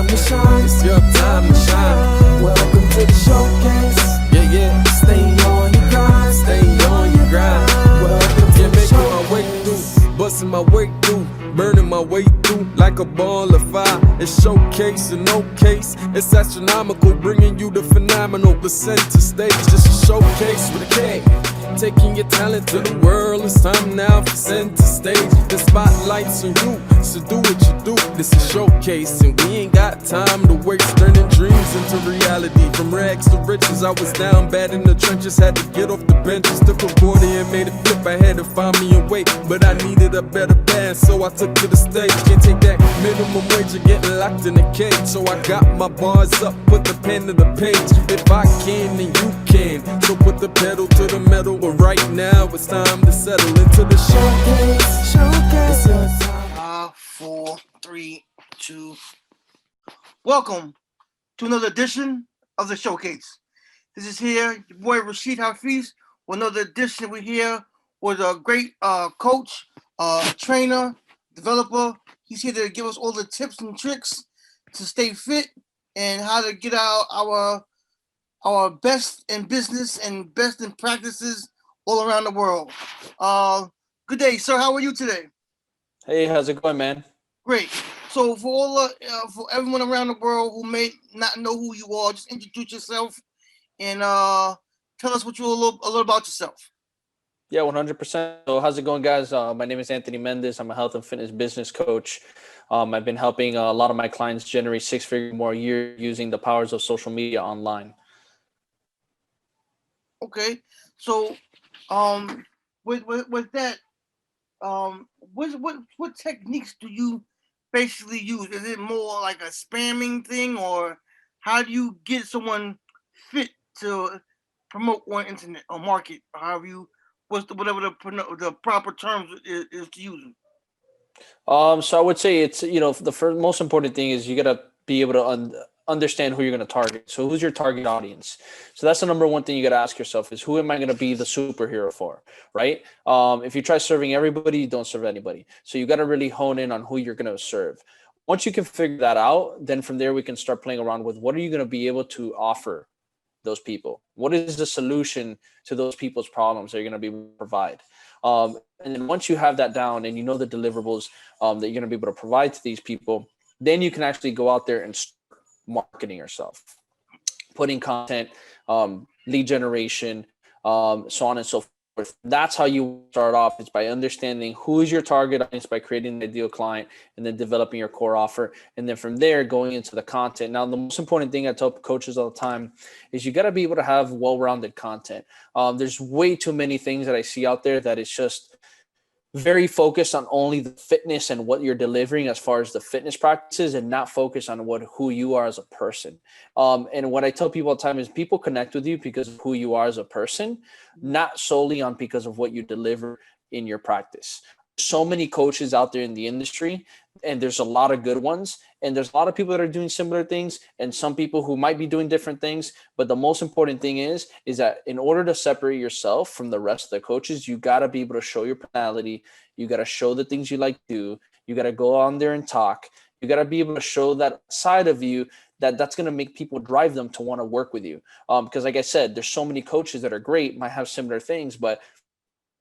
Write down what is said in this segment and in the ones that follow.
time to shine. It's your time to shine. Welcome to the showcase. Yeah, yeah. Stay on your grind. Stay on your grind. Welcome to Yeah, the making my way showcase. through, busting my way through, burning my way through like a ball of fire. It's showcase and no case. It's astronomical, bringing you the phenomenal. The center stage, just a showcase with a K. Taking your talent to the world. It's time now for center stage. The spotlight's on you, so do what you do. This is showcase, and we ain't got time to waste. Turning dreams into reality. From rags to riches, I was down bad in the trenches. Had to get off the benches, took a 40 and made it flip. I had to find me a way, but I needed a better band, so I took to the stage. Can't take that minimum wage of getting locked in a cage. So I got my bars up, put the pen to the page. If I can, then you can. So put the pedal to the metal. But right now, it's time to settle into the showcase. Showcase your time. 4, 3, 2. Welcome to another edition of the Showcase. This is here, your boy Rashid Hafiz. With another edition, we're here with a great coach, trainer, developer. He's here to give us all the tips and tricks to stay fit and how to get our best in business and best in practices all around the world. Good day, sir. How are you today? Hey, how's it going, man? Great. So for for everyone around the world who may not know who you are, just introduce yourself and tell us what you a little about yourself. Yeah, 100%. So how's it going, guys? My name is Anthony Mendez. I'm a health and fitness business coach. I've been helping a lot of my clients generate 6-figure more a year using the powers of social media online. Okay. So with that, what techniques do you basically use? Is it more like a spamming thing, or how do you get someone fit to promote on internet or market? Or however you, whatever the proper terms is to use them. So I would say it's, the first most important thing is you got to be able to understand who you're going to target. So who's your target audience? So that's the number one thing you got to ask yourself is, who am I going to be the superhero for, right? If you try serving everybody, you don't serve anybody. So you got to really hone in on who you're going to serve. Once you can figure that out, then from there we can start playing around with what are you going to be able to offer those people? What is the solution to those people's problems that you're going to be able to provide? And then once you have that down and you know the deliverables that you're going to be able to provide to these people, then you can actually go out there and start marketing yourself, putting content, lead generation, so on and so forth. That's how you start off. It's by understanding who is your target audience, by creating an ideal client, and then developing your core offer. And then from there, going into the content. Now, the most important thing I tell coaches all the time is you got to be able to have well-rounded content. There's way too many things that I see out there that it's just very focused on only the fitness and what you're delivering as far as the fitness practices, and not focus on who you are as a person. And what I tell people all the time is people connect with you because of who you are as a person, not solely on because of what you deliver in your practice. So many coaches out there in the industry, and there's a lot of good ones, and there's a lot of people that are doing similar things, and some people who might be doing different things. But the most important thing is that in order to separate yourself from the rest of the coaches, you got to be able to show your personality. You got to show the things you like to do. You got to go on there and talk. You got to be able to show that side of you that's going to make people drive them to want to work with you. Because like I said, there's so many coaches that are great, might have similar things, but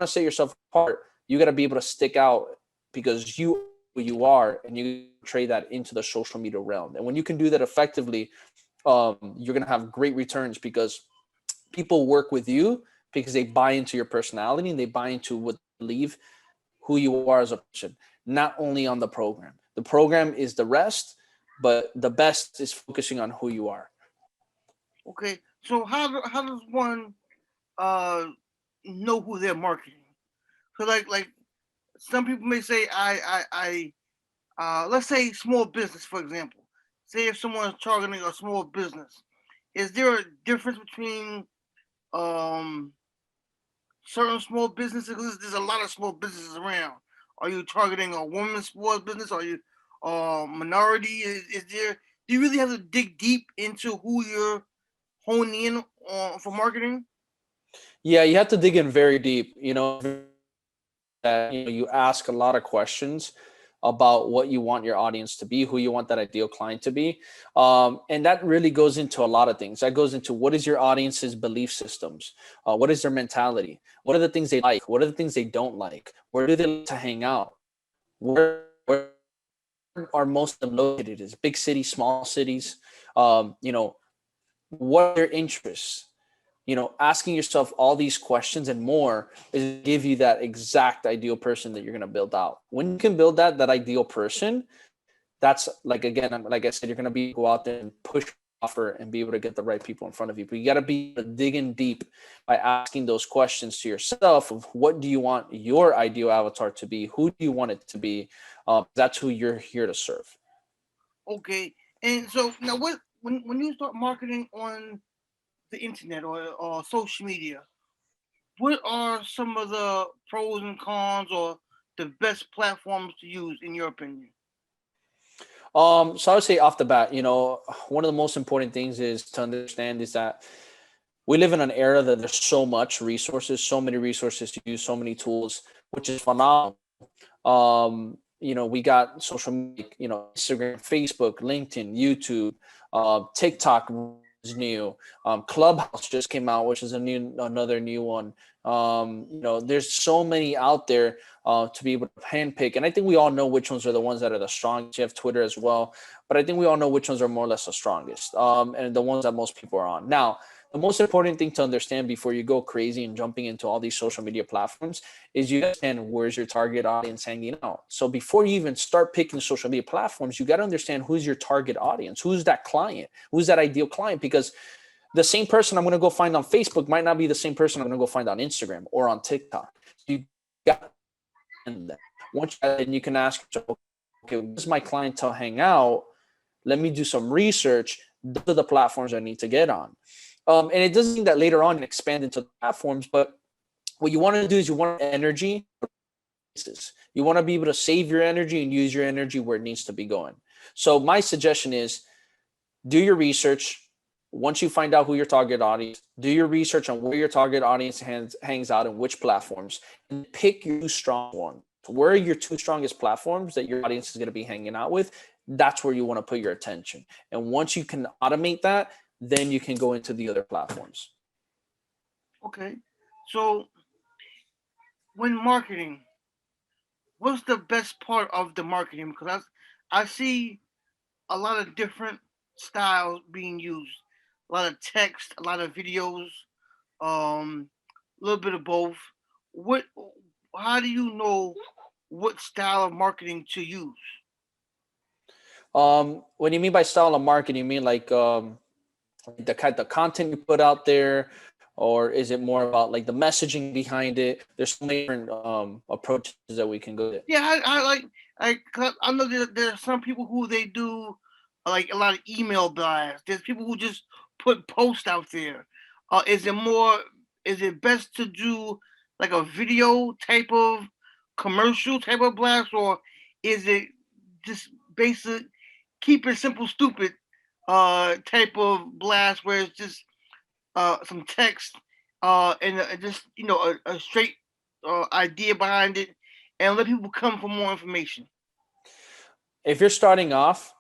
to set yourself apart, you got to be able to stick out because you are, and you trade that into the social media realm. And when you can do that effectively, you're going to have great returns because people work with you because they buy into your personality and they buy into what you believe, who you are as a person, not only on the program. The program is the rest, but the best is focusing on who you are. Okay. So how does one know who they're marketing? So like some people may say I let's say small business, for example. Say if someone's targeting a small business, is there a difference between certain small businesses? Because there's a lot of small businesses around. Are you targeting a woman's small business? Are you minority? Is there? Do you really have to dig deep into who you're honing in on for marketing? Yeah, you have to dig in very deep. You ask a lot of questions about what you want your audience to be, who you want that ideal client to be. And that really goes into a lot of things. That goes into what is your audience's belief systems? What is their mentality? What are the things they like? What are the things they don't like? Where do they like to hang out? Where are most of them located? Is big cities, small cities? What are their interests? Asking yourself all these questions and more is give you that exact ideal person that you're going to build out. When you can build that ideal person, that's like, again, like I said, you're going to go out there and push offer and be able to get the right people in front of you. But you got to be digging deep by asking those questions to yourself of what do you want your ideal avatar to be? Who do you want it to be? That's who you're here to serve. Okay. And so now, when you start marketing on the internet or social media, what are some of the pros and cons or the best platforms to use in your opinion? So I would say off the bat, one of the most important things is to understand is that we live in an era that there's so many resources to use, so many tools, which is phenomenal. We got social media, Instagram, Facebook, LinkedIn, YouTube, TikTok is new. Clubhouse just came out, which is another new one. There's so many out there to be able to handpick. And I think we all know which ones are the ones that are the strongest. You have Twitter as well, but I think we all know which ones are more or less the strongest, and the ones that most people are on. Now, the most important thing to understand before you go crazy and jumping into all these social media platforms is you understand where's your target audience hanging out. So before you even start picking social media platforms, you got to understand who's your target audience, who's that client, who's that ideal client, because the same person I'm going to go find on Facebook might not be the same person I'm going to go find on Instagram or on TikTok. You got that. Once you can ask yourself, okay, where does my clientele hang out? Let me do some research. Those are the platforms I need to get on. And it doesn't mean that later on expand into platforms, but what you want to do is you want energy. You want to be able to save your energy and use your energy where it needs to be going. So my suggestion is do your research. Once you find out who your target audience, do your research on where your target audience hangs out and which platforms, and pick your two strong ones. Where are your two strongest platforms that your audience is going to be hanging out with? That's where you want to put your attention. And once you can automate that, then you can go into the other platforms. Okay. So when marketing, what's the best part of the marketing? Because I see a lot of different styles being used. A lot of text, a lot of videos, a little bit of both. What? How do you know what style of marketing to use? When you mean by style of marketing, you mean like the kind of content you put out there, or is it more about like the messaging behind it? There's so many different approaches that we can go to. Yeah, I know there are some people who they do like a lot of email blasts. There's people who just put posts out there. Is it more? Is it best to do like a video type of commercial type of blast, or is it just basic, keep it simple, stupid type of blast where it's just some text and just a straight idea behind it, and let people come for more information? If you're starting off,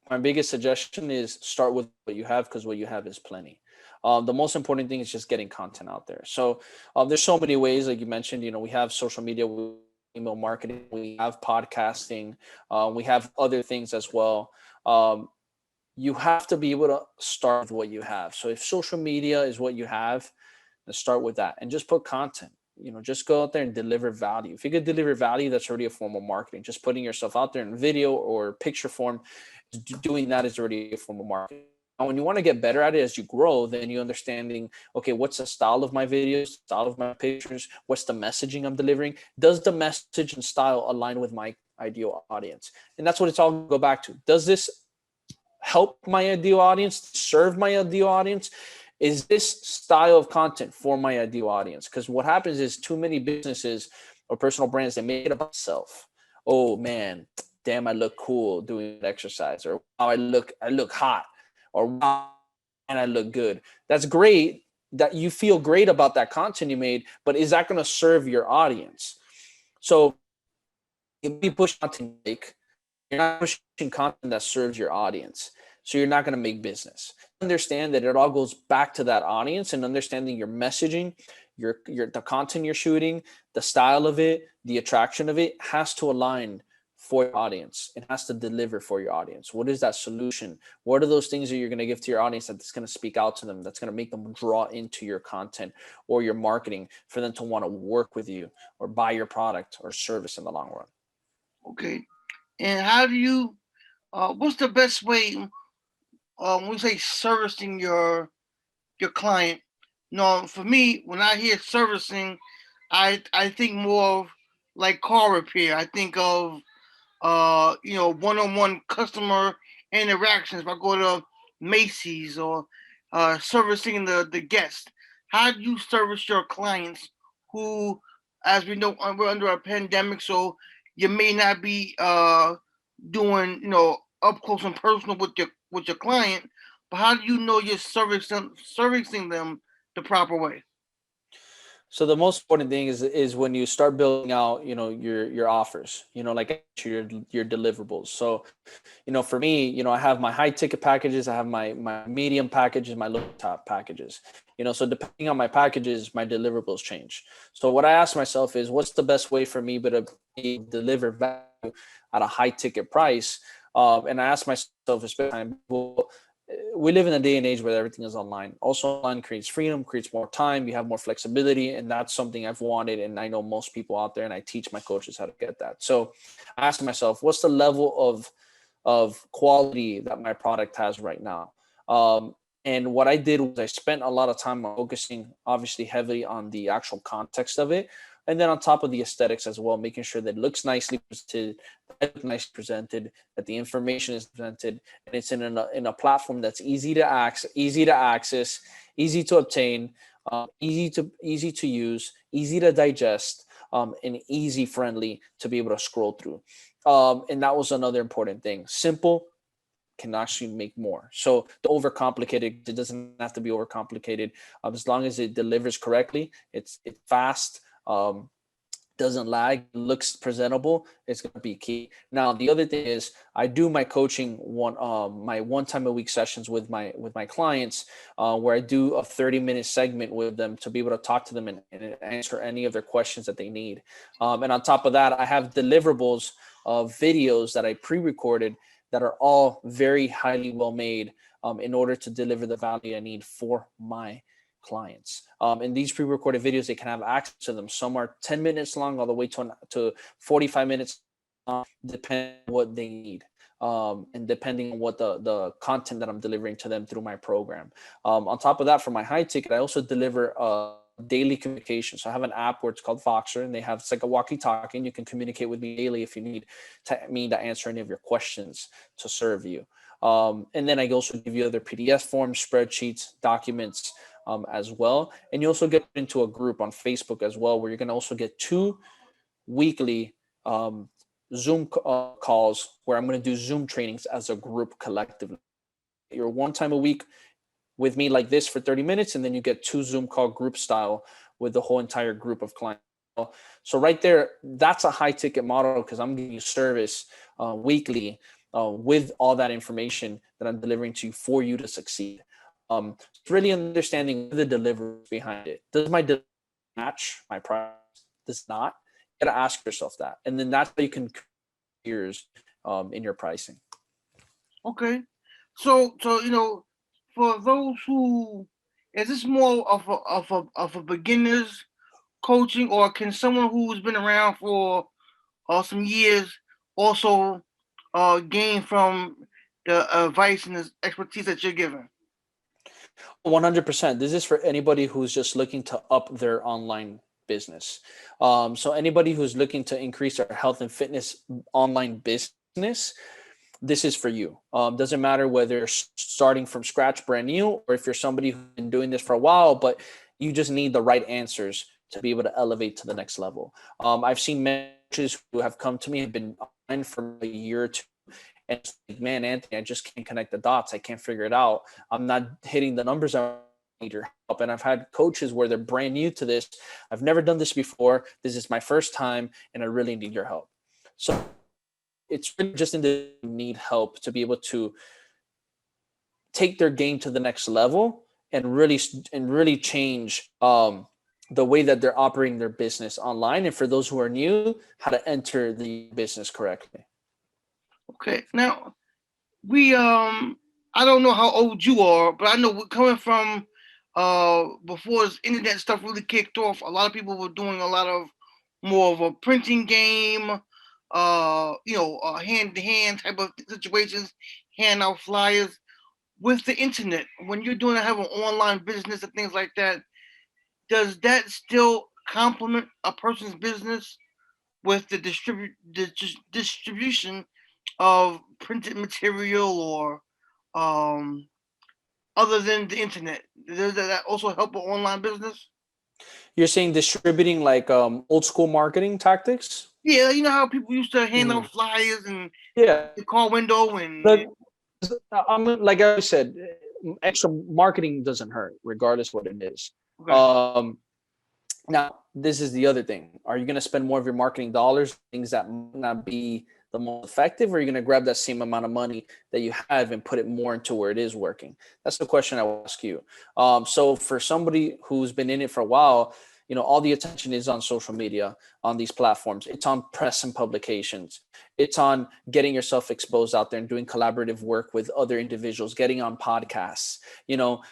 my biggest suggestion is start with what you have, because what you have is plenty. The most important thing is just getting content out there. So there's so many ways, like you mentioned, we have social media, email marketing, we have podcasting, we have other things as well. You have to be able to start with what you have. So if social media is what you have, then start with that and just put content. Just go out there and deliver value. If you could deliver value, that's already a form of marketing. Just putting yourself out there in video or picture form, doing that is already a form of marketing. Now, when you want to get better at it as you grow, then you're understanding, okay, what's the style of my videos, style of my pictures, what's the messaging I'm delivering? Does the message and style align with my ideal audience? And that's what it's all go back to. Does this help my ideal audience, serve my ideal audience? Is this style of content for my ideal audience? Because what happens is too many businesses or personal brands, they make it about self. Oh man, damn, I look cool doing exercise, or wow, I look hot, or wow, and I look good. That's great that you feel great about that content you made, but is that going to serve your audience? So If you push content, you're not pushing content that serves your audience. So you're not going to make business. Understand that it all goes back to that audience and understanding your messaging, your the content you're shooting, the style of it, the attraction of it has to align for your audience. It has to deliver for your audience. What is that solution? What are those things that you're going to give to your audience that's going to speak out to them, that's going to make them draw into your content or your marketing for them to want to work with you or buy your product or service in the long run? Okay. And how do you? What's the best way? When we say servicing your client, for me, when I hear servicing, I think more of like car repair. I think of one-on-one customer interactions. If I go to Macy's or servicing the guest, how do you service your clients who, as we know, we're under a pandemic, so you may not be doing up close and personal with your client, but how do you know you're servicing them the proper way? So the most important thing is when you start building out, your offers, like your deliverables. So, for me, I have my high ticket packages, I have my medium packages, my low top packages. So depending on my packages, my deliverables change. So what I ask myself is, what's the best way for me to deliver value at a high ticket price? And I ask myself, especially, well, we live in a day and age where everything is online. Also, online creates freedom, creates more time. You have more flexibility, and that's something I've wanted. And I know most people out there, and I teach my coaches how to get that. So I ask myself, what's the level of quality that my product has right now? And what I did was I spent a lot of time focusing, obviously, heavily on the actual context of it. And then on top of the aesthetics as well, making sure that it looks nicely presented, that the information is presented, and it's in a platform that's easy to access, easy to obtain, easy to use, easy to digest, and easy friendly to be able to scroll through. And that was another important thing. Simple can actually make more. So the overcomplicated, it doesn't have to be overcomplicated. As long as it delivers correctly, it's fast, doesn't lag, looks presentable, it's going to be key. Now, the other thing is I do my coaching my one time a week sessions with my clients, where I do a 30-minute segment with them to be able to talk to them and answer any of their questions that they need. And on top of that, I have deliverables of videos that I pre-recorded that are all very highly well made, in order to deliver the value I need for my clients. And these pre-recorded videos, they can have access to them. Some are 10 minutes long, all the way to 45 minutes, depending on what they need, and depending on what the content that I'm delivering to them through my program. On top of that, for my high ticket, I also deliver daily communication. So I have an app where it's called Voxer, and it's like a walkie-talkie, and you can communicate with me daily if you need me to answer any of your questions to serve you. And then I also give you other PDF forms, spreadsheets, documents, as well. And you also get into a group on Facebook as well, where you're going to also get 2 weekly Zoom calls, where I'm going to do Zoom trainings as a group collectively. You're one time a week with me like this for 30 minutes, and then you get 2 Zoom call group style with the whole entire group of clients. So right there, that's a high ticket model, because I'm giving you service weekly, with all that information that I'm delivering to you for you to succeed. It's really understanding the delivery behind it. Does my delivery match my price? Does not? You gotta ask yourself that, and then that's how you can years in your pricing. Okay, so for those who, is this more of a beginner's coaching, or can someone who's been around for some years also gain from the advice and the expertise that you're giving? 100%. This is for anybody who's just looking to up their online business. So anybody who's looking to increase their health and fitness online business, this is for you. Doesn't matter whether you're starting from scratch, brand new, or if you're somebody who's been doing this for a while, but you just need the right answers to be able to elevate to the next level. I've seen coaches who have come to me and been online for a year or two, and it's like, man, Anthony, I just can't connect the dots. I can't figure it out. I'm not hitting the numbers I need your help. And I've had coaches where they're brand new to this. I've never done this before. This is my first time, and I really need your help. So it's really just in the need help to be able to take their game to the next level and really change the way that they're operating their business online. And for those who are new, how to enter the business correctly. Okay. Now we I don't know how old you are, but I know we're coming from before this internet stuff really kicked off. A lot of people were doing a lot of more of a printing game, hand to hand type of situations, hand out flyers. With the internet, when you're doing have an online business and things like that, does that still complement a person's business with the distribution of printed material or um, other than the internet? Does that also help an online business? You're saying distributing like old school marketing tactics? Yeah, you know how people used to hand Mhm. out flyers and Yeah. the car window and But like I said, extra marketing doesn't hurt, regardless what it is. okay, Um, Now, this is the other thing. Are you going to spend more of your marketing dollars, things that might not be the most effective, or are you going to grab that same amount of money that you have and put it more into where it is working? That's the question I will ask you. So for somebody who's been in it for a while, all the attention is on social media, on these platforms. It's on press and publications. It's on getting yourself exposed out there and doing collaborative work with other individuals, getting on podcasts,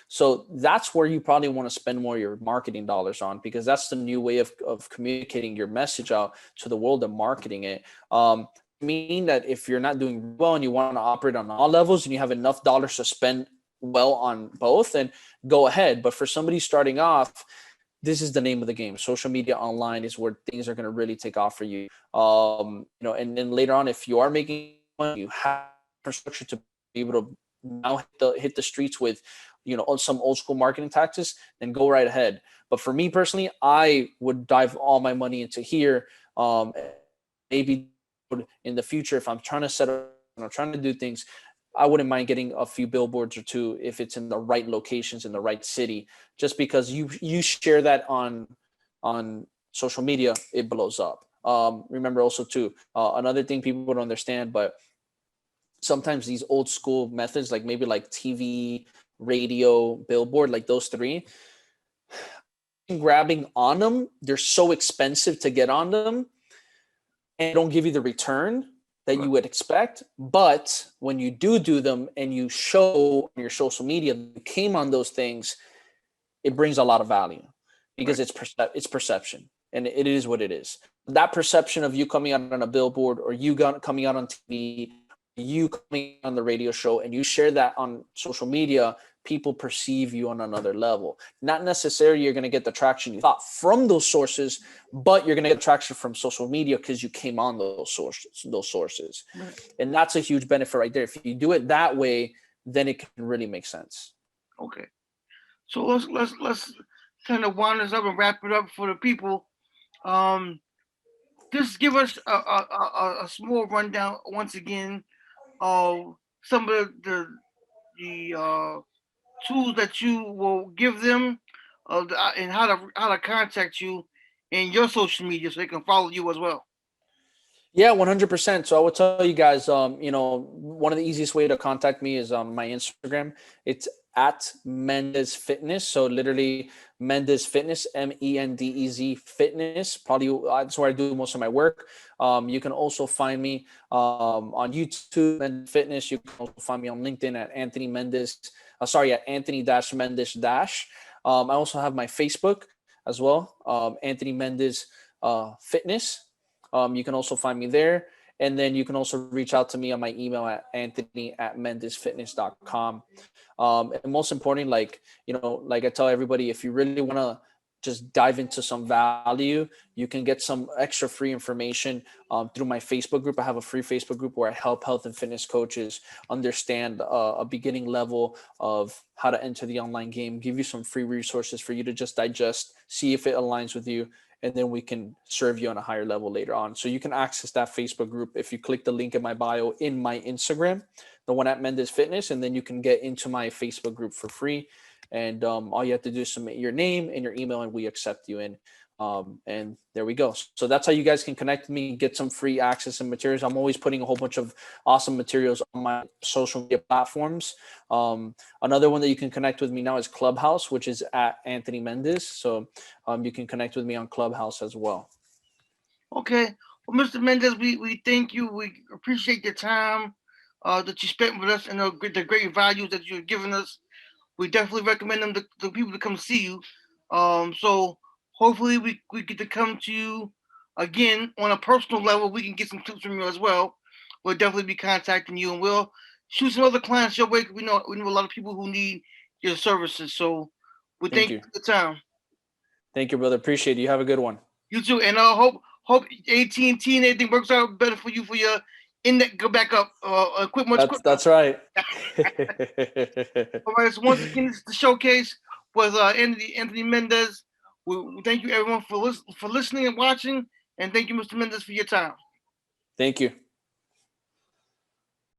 so that's where you probably want to spend more of your marketing dollars on, because that's the new way of communicating your message out to the world and marketing it. Mean that if you're not doing well and you want to operate on all levels and you have enough dollars to spend well on both, then go ahead. But for somebody starting off, this is the name of the game. Social media online is where things are going to really take off for you. And then later on, if you are making money, you have infrastructure to be able to now hit the streets with, some old school marketing tactics, then go right ahead. But for me personally, I would dive all my money into here. Maybe in the future, if I'm trying to set up, I'm trying to do things, I wouldn't mind getting a few billboards or two if it's in the right locations in the right city, just because you share that on social media, it blows up. Remember also too, another thing people don't understand, but sometimes these old school methods, like maybe like TV, radio, billboard, like those three, grabbing on them, they're so expensive to get on them and don't give you the return that you would expect. But when you do them and you show on your social media that you came on those things, it brings a lot of value, because right. it's perception, and it is what it is. That perception of you coming out on a billboard, or you coming out on TV, you coming on the radio show, and you share that on social media, people perceive you on another level. Not necessarily you're going to get the traction you thought from those sources, but you're going to get traction from social media because you came on those sources. Right. And that's a huge benefit right there. If you do it that way, then it can really make sense. Okay. So let's kind of wind this up and wrap it up for the people. Um, just give us a small rundown once again of some of the tools that you will give them, and how to contact you in your social media so they can follow you as well. Yeah, 100%. So I would tell you guys, one of the easiest way to contact me is on my Instagram. It's at Mendez Fitness. So literally Mendez Fitness, Mendez Fitness. Probably that's where I do most of my work. You can also find me on YouTube, Mendez Fitness. You can also find me on LinkedIn at Anthony Mendez. At Anthony-Mendez-. I also have my Facebook as well, Anthony Mendez Fitness. You can also find me there. And then you can also reach out to me on my email at anthony@mendezfitness.com. And most importantly, like I tell everybody, if you really want to just dive into some value, you can get some extra free information through my Facebook group. I have a free Facebook group where I help health and fitness coaches understand a beginning level of how to enter the online game, give you some free resources for you to just digest, see if it aligns with you, and then we can serve you on a higher level later on. So you can access that Facebook group if you click the link in my bio in my Instagram, the one at Mendez Fitness, and then you can get into my Facebook group for free. And all you have to do is submit your name and your email, and we accept you in. And there we go. So that's how you guys can connect with me, get some free access and materials. I'm always putting a whole bunch of awesome materials on my social media platforms. Another one that you can connect with me now is Clubhouse, which is at Anthony Mendez. So you can connect with me on Clubhouse as well. Okay. Well, Mr. Mendez, we thank you. We appreciate your time that you spent with us and the great values that you've given us. We definitely recommend them to the people to come see you. So hopefully we get to come to you again on a personal level. We can get some tips from you as well. We'll definitely be contacting you, and we'll shoot some other clients your way. We know a lot of people who need your services. So we thank you for the time. Thank you, brother. Appreciate it. You have a good one. You too, and hope AT&T and everything works out better for you for your index go back up. That's right. All right. So once again, this is the showcase with Anthony Mendez. We thank you everyone for listening and watching, and thank you, Mr. Mendez, for your time. Thank you.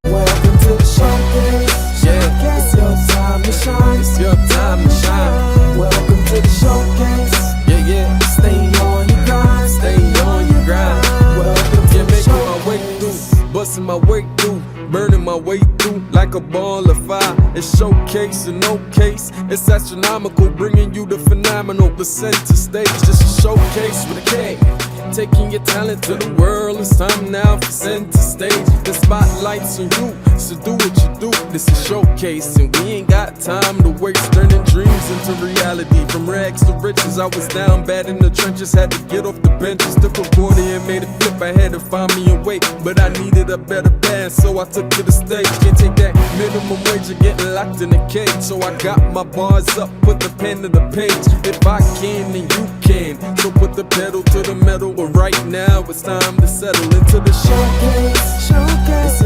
Welcome to the showcase. Yeah. It's your time to shine. It's your time to shine. Welcome to the showcase. Yeah, yeah. Stay on your grind. Stay on your grind. Welcome to Yeah, the making my way showcase. through, busting my way through, burning my way through like a ball of fire. It's showcase and no case. It's astronomical, bringing you the phenomenal. The center stage, just a showcase with a K. Taking your talent to the world. It's time now for center stage. The spotlight's on you, so do what you do. This is showcase, and we ain't got time to waste. Turning dreams into reality. From rags to riches, I was down bad in the trenches. Had to get off the benches. Took a 40 and made it flip. I had to find me a way, but I needed a better band, so I took to the stage. Can't take that minimum wage of getting locked in a cage. So I got my bars up, put the pen to the page. If I can, then you can. So put the pedal to the metal. But right now it's time to settle into the showcase. Showcase.